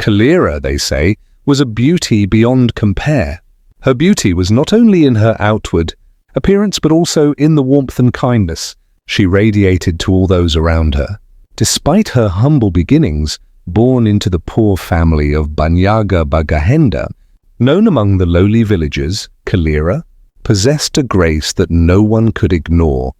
Kalira, they say, was a beauty beyond compare. Her beauty was not only in her outward appearance but also in the warmth and kindness she radiated to all those around her. Despite her humble beginnings, born into the poor family of Banyaga Bagahenda, known among the lowly villagers, Kalira possessed a grace that no one could ignore.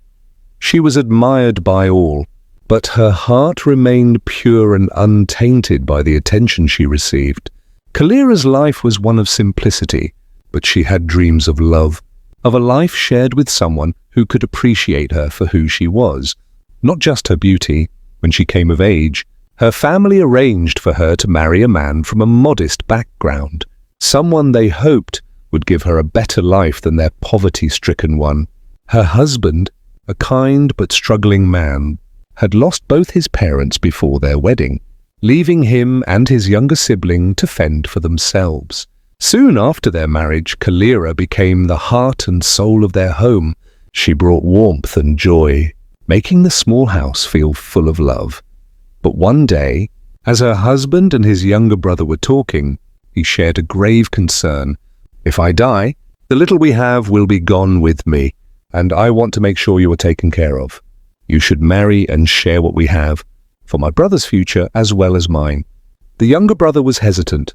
She was admired by all, but her heart remained pure and untainted by the attention she received. Kalira's life was one of simplicity, but she had dreams of love, of a life shared with someone who could appreciate her for who she was, not just her beauty. When she came of age, her family arranged for her to marry a man from a modest background, someone they hoped would give her a better life than their poverty-stricken one. Her husband, a kind but struggling man, had lost both his parents before their wedding, leaving him and his younger sibling to fend for themselves. Soon after their marriage, Kalira became the heart and soul of their home. She brought warmth and joy, making the small house feel full of love. But one day, as her husband and his younger brother were talking, he shared a grave concern. "If I die, the little we have will be gone with me, and I want to make sure you are taken care of. You should marry and share what we have, for my brother's future as well as mine." The younger brother was hesitant,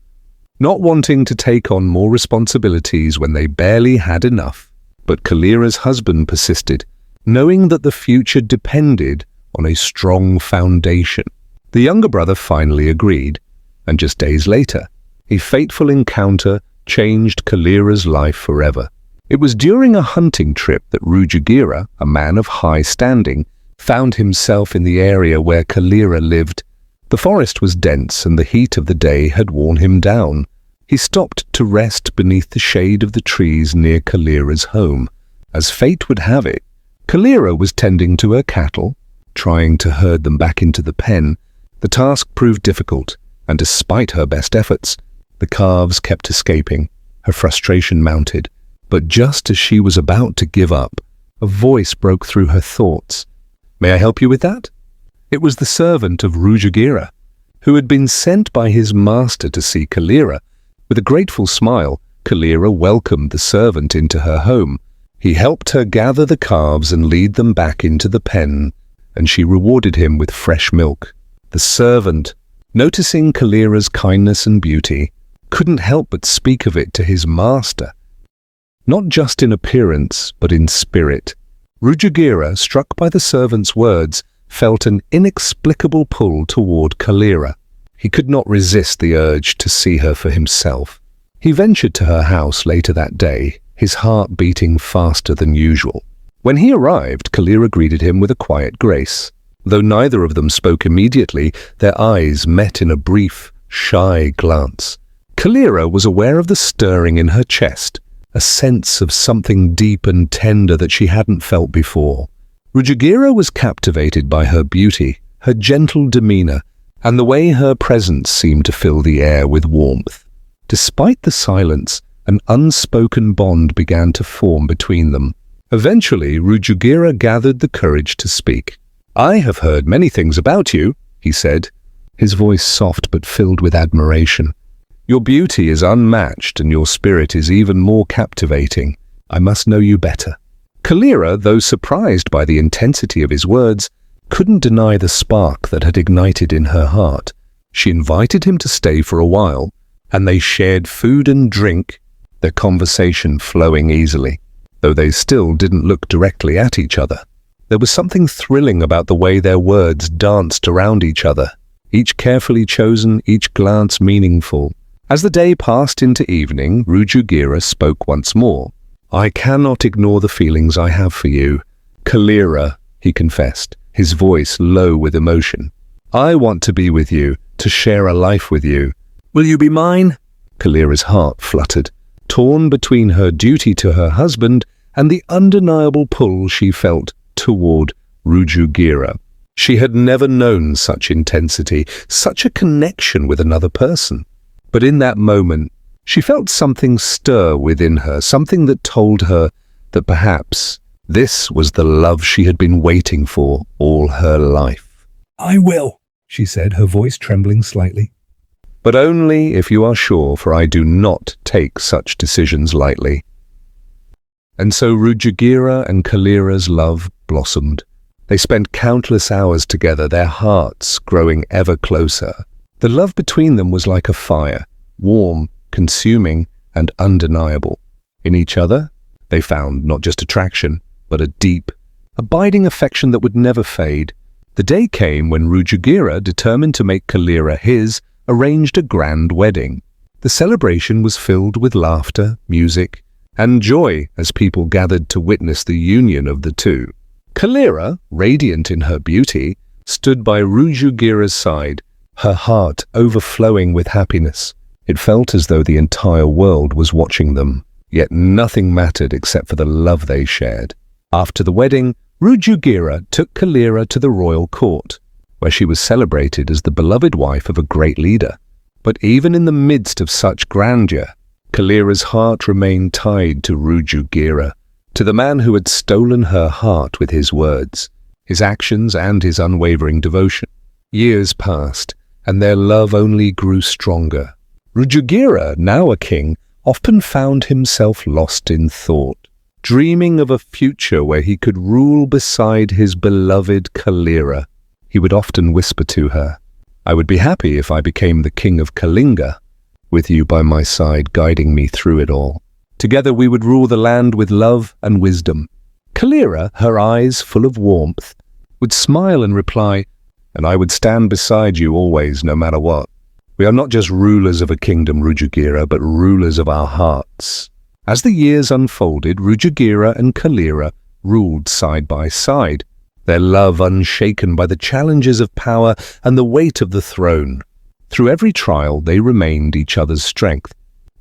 not wanting to take on more responsibilities when they barely had enough. But Kalira's husband persisted, knowing that the future depended on a strong foundation. The younger brother finally agreed, and just days later, a fateful encounter changed Kalira's life forever. It was during a hunting trip that Rujugira, a man of high standing, found himself in the area where Kalira lived. The forest was dense and the heat of the day had worn him down. He stopped to rest beneath the shade of the trees near Kalira's home. As fate would have it, Kalira was tending to her cattle, trying to herd them back into the pen. The task proved difficult, and despite her best efforts, the calves kept escaping. Her frustration mounted, but just as she was about to give up, a voice broke through her thoughts. "May I help you with that?" It was the servant of Rujugira, who had been sent by his master to see Kalira. With a grateful smile, Kalira welcomed the servant into her home. He helped her gather the calves and lead them back into the pen, and she rewarded him with fresh milk. The servant, noticing Kalira's kindness and beauty, couldn't help but speak of it to his master, not just in appearance, but in spirit. Rujugira, struck by the servant's words, felt an inexplicable pull toward Kalira. He could not resist the urge to see her for himself. He ventured to her house later that day, his heart beating faster than usual. When he arrived, Kalira greeted him with a quiet grace. Though neither of them spoke immediately, their eyes met in a brief, shy glance. Kalira was aware of the stirring in her chest, a sense of something deep and tender that she hadn't felt before. Rujugira was captivated by her beauty, her gentle demeanor, and the way her presence seemed to fill the air with warmth. Despite the silence, an unspoken bond began to form between them. Eventually, Rujugira gathered the courage to speak. "I have heard many things about you," he said, his voice soft but filled with admiration. "Your beauty is unmatched and your spirit is even more captivating. I must know you better." Kalira, though surprised by the intensity of his words, couldn't deny the spark that had ignited in her heart. She invited him to stay for a while, and they shared food and drink, their conversation flowing easily, though they still didn't look directly at each other. There was something thrilling about the way their words danced around each other, each carefully chosen, each glance meaningful. As the day passed into evening, Rujugira spoke once more. "I cannot ignore the feelings I have for you, Kalira," he confessed, his voice low with emotion. "I want to be with you, to share a life with you. Will you be mine?" Kalira's heart fluttered, torn between her duty to her husband and the undeniable pull she felt toward Rujugira. She had never known such intensity, such a connection with another person. But in that moment, she felt something stir within her, something that told her that perhaps this was the love she had been waiting for all her life. "I will," she said, her voice trembling slightly. But only if you are sure, for I do not take such decisions lightly." And so Rujugira and Kalira's love blossomed. They spent countless hours together, their hearts growing ever closer. The love between them was like a fire, warm, consuming, and undeniable. In each other, they found not just attraction, but a deep, abiding affection that would never fade. The day came when Rujugira, determined to make Kalira his, arranged a grand wedding. The celebration was filled with laughter, music, and joy as people gathered to witness the union of the two. Kalira, radiant in her beauty, stood by Rujugira's side, her heart overflowing with happiness. It felt as though the entire world was watching them, yet nothing mattered except for the love they shared. After the wedding, Rujugira took Kalira to the royal court, where she was celebrated as the beloved wife of a great leader. But even in the midst of such grandeur, Kalira's heart remained tied to Rujugira, to the man who had stolen her heart with his words, his actions, and his unwavering devotion. Years passed, and their love only grew stronger. Rujugira, now a king, often found himself lost in thought, dreaming of a future where he could rule beside his beloved Kalira. He would often whisper to her, "I would be happy if I became the king of Kalinga, with you by my side guiding me through it all. Together we would rule the land with love and wisdom." Kalira, her eyes full of warmth, would smile and reply, "And I would stand beside you always, no matter what. We are not just rulers of a kingdom, Rujugira, but rulers of our hearts." As the years unfolded, Rujugira and Kalira ruled side by side, their love unshaken by the challenges of power and the weight of the throne. Through every trial, they remained each other's strength,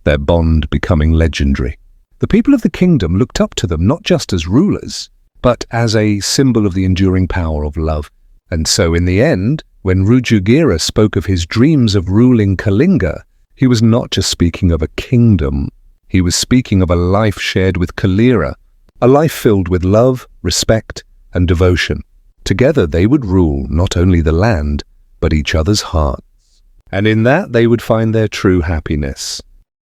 their bond becoming legendary. The people of the kingdom looked up to them not just as rulers, but as a symbol of the enduring power of love. And so in the end, when Rujugira spoke of his dreams of ruling Kalinga, he was not just speaking of a kingdom. He was speaking of a life shared with Kalira, a life filled with love, respect, and devotion. Together they would rule not only the land, but each other's hearts. And in that they would find their true happiness.